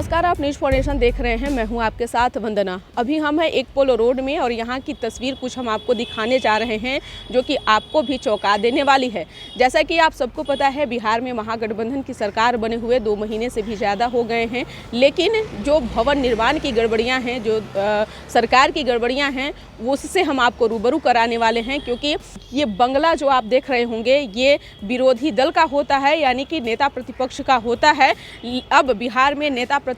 नमस्कार, आप news foundation देख रहे हैं। मैं हूं आपके साथ वंदना। अभी हम हैं एक पोलो रोड में और यहां की तस्वीर कुछ हम आपको दिखाने जा रहे हैं जो कि आपको भी चौंका देने वाली है। जैसा कि आप सबको पता है, बिहार में महागठबंधन की सरकार बने हुए 2 महीने से भी ज़्यादा हो गए हैं, लेकिन जो भवन निर्माण की गड़बड़ियाँ हैं, जो सरकार की गड़बड़ियाँ हैं, उससे हम आपको रूबरू कराने वाले हैं। क्योंकि ये बंगला जो आप देख रहे होंगे, ये विरोधी दल का होता है, यानी कि नेता प्रतिपक्ष का होता है। अब बिहार में नेता प्रतिपक्ष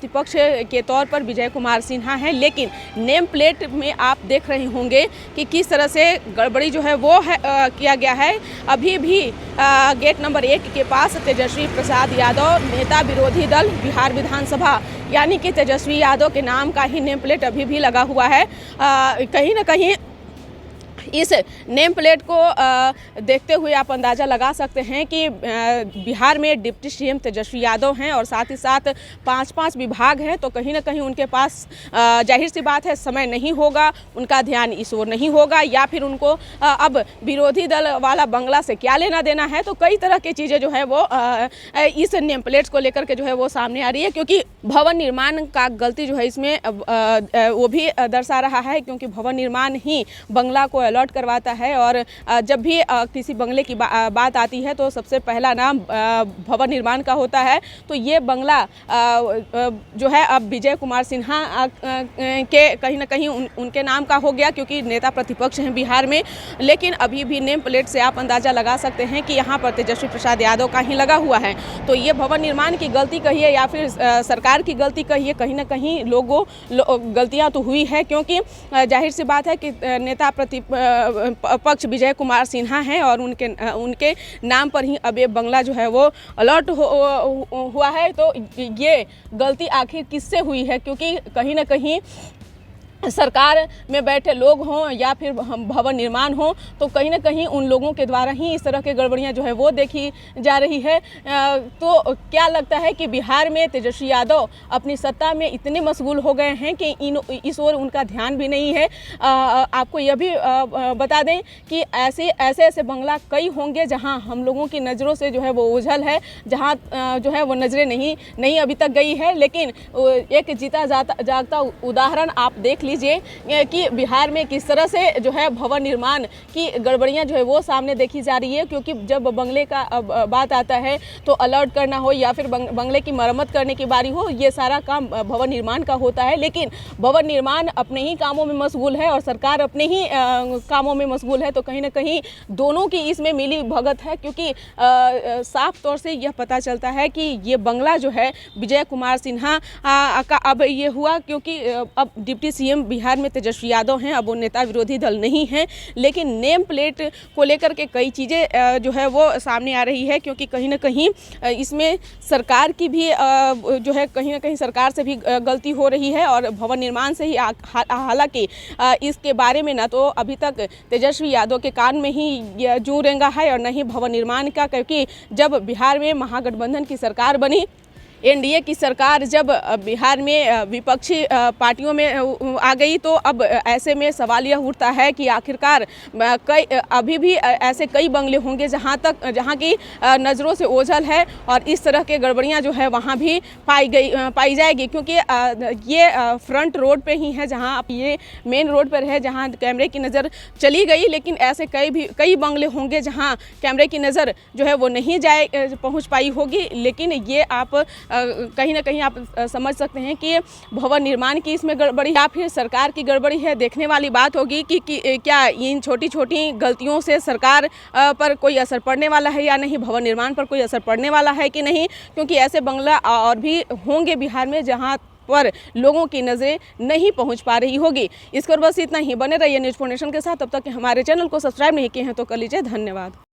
के तौर पर विजय कुमार सिन्हा हैं, लेकिन नेम प्लेट में आप देख रहे होंगे कि किस तरह से गड़बड़ी जो है वो किया गया है। अभी भी गेट नंबर 1 के पास तेजस्वी प्रसाद यादव, नेता विरोधी दल बिहार विधानसभा, यानी कि तेजस्वी यादव के नाम का ही नेम प्लेट अभी भी लगा हुआ है। कहीं ना कहीं इस नेम प्लेट को देखते हुए आप अंदाज़ा लगा सकते हैं कि बिहार में डिप्टी सीएम तेजस्वी यादव हैं और साथ ही साथ 5-5 विभाग हैं। तो कहीं ना कहीं उनके पास जाहिर सी बात है समय नहीं होगा, उनका ध्यान इस ओर नहीं होगा, या फिर उनको अब विरोधी दल वाला बंगला से क्या लेना देना है। तो कई तरह की चीज़ें जो है वो इस नेम प्लेट्स को लेकर के जो है वो सामने आ रही है। क्योंकि भवन निर्माण का गलती जो है इसमें वो भी दर्शा रहा है, क्योंकि भवन निर्माण ही बंगला को अलॉट करवाता है। और जब भी किसी बंगले की बात आती है तो सबसे पहला नाम भवन निर्माण का होता है। तो ये बंगला जो है अब विजय कुमार सिन्हा के कहीं ना कहीं उनके नाम का हो गया, क्योंकि नेता प्रतिपक्ष हैं बिहार में। लेकिन अभी भी नेम प्लेट से आप अंदाज़ा लगा सकते हैं कि यहाँ पर तेजस्वी प्रसाद यादव का ही लगा हुआ है। तो ये भवन निर्माण की गलती कहिए या फिर सरकार की गलती कहिए, कहीं ना कहीं गलतियाँ तो हुई है। क्योंकि जाहिर सी बात है कि नेता पक्ष विजय कुमार सिन्हा हैं और उनके नाम पर ही अब ये बंगला जो है वो अलॉट हुआ है। तो ये गलती आखिर किससे हुई है? क्योंकि कहीं ना कहीं सरकार में बैठे लोग हों या फिर भवन निर्माण हो, तो कहीं ना कहीं उन लोगों के द्वारा ही इस तरह की गड़बड़ियां जो है वो देखी जा रही है। तो क्या लगता है कि बिहार में तेजस्वी यादव अपनी सत्ता में इतने मशगूल हो गए हैं कि इस ओर उनका ध्यान भी नहीं है। आपको यह भी बता दें कि ऐसे बंगला कई होंगे जहां हम लोगों की नज़रों से जो है वो ओझल है, जहां जो है वो नज़रें नहीं अभी तक गई है। लेकिन एक जीता जागता उदाहरण आप देख लीजिए कि बिहार में किस तरह से जो है भवन निर्माण की गड़बड़ियां जो है वो सामने देखी जा रही है। क्योंकि जब बंगले का बात आता है तो अलॉट करना हो या फिर बंगले की मरम्मत करने की बारी हो, ये सारा काम भवन निर्माण का होता है। लेकिन भवन निर्माण अपने ही कामों में मशगूल है और सरकार अपने ही कामों में मशगूल है। तो कहीं ना कहीं दोनों की इसमें मिली भगत है। क्योंकि साफ तौर से यह पता चलता है कि ये बंगला जो है विजय कुमार सिन्हा का अब ये हुआ, क्योंकि अब डिप्टी सीएम बिहार में तेजस्वी यादव हैं, अब वो नेता विरोधी दल नहीं हैं। लेकिन नेम प्लेट को लेकर के कई चीज़ें जो है वो सामने आ रही है। क्योंकि कहीं ना कहीं इसमें सरकार की भी जो है कहीं ना कहीं सरकार से भी गलती हो रही है और भवन निर्माण से ही। हालांकि इसके बारे में ना तो अभी तक तेजस्वी यादव के कान में ही जूं रेंगा है और न ही भवन निर्माण का। क्योंकि जब बिहार में महागठबंधन की सरकार बनी, एनडीए की सरकार जब बिहार में विपक्षी पार्टियों में आ गई, तो अब ऐसे में सवाल यह उठता है कि आखिरकार अभी भी ऐसे कई बंगले होंगे जहां की नज़रों से ओझल है और इस तरह के गड़बड़ियां जो है वहां भी पाई जाएगी। क्योंकि ये फ्रंट रोड पे ही है, जहां ये मेन रोड पर है जहां कैमरे की नज़र चली गई। लेकिन ऐसे कई बंगले होंगे जहां कैमरे की नज़र जो है वो नहीं पहुँच पाई होगी। लेकिन ये आप कहीं ना कहीं आप समझ सकते हैं कि भवन निर्माण की इसमें गड़बड़ी या फिर सरकार की गड़बड़ी है। देखने वाली बात होगी कि क्या इन छोटी छोटी गलतियों से सरकार पर कोई असर पड़ने वाला है या नहीं, भवन निर्माण पर कोई असर पड़ने वाला है कि नहीं। क्योंकि ऐसे बंगला और भी होंगे बिहार में जहां पर लोगों की नज़रें नहीं पहुंच पा रही होगी। इस पर बस इतना ही। बने रहिए न्यूज़ फाउंडेशन के साथ। तब तक हमारे चैनल को सब्सक्राइब नहीं किए हैं तो कर लीजिए। धन्यवाद।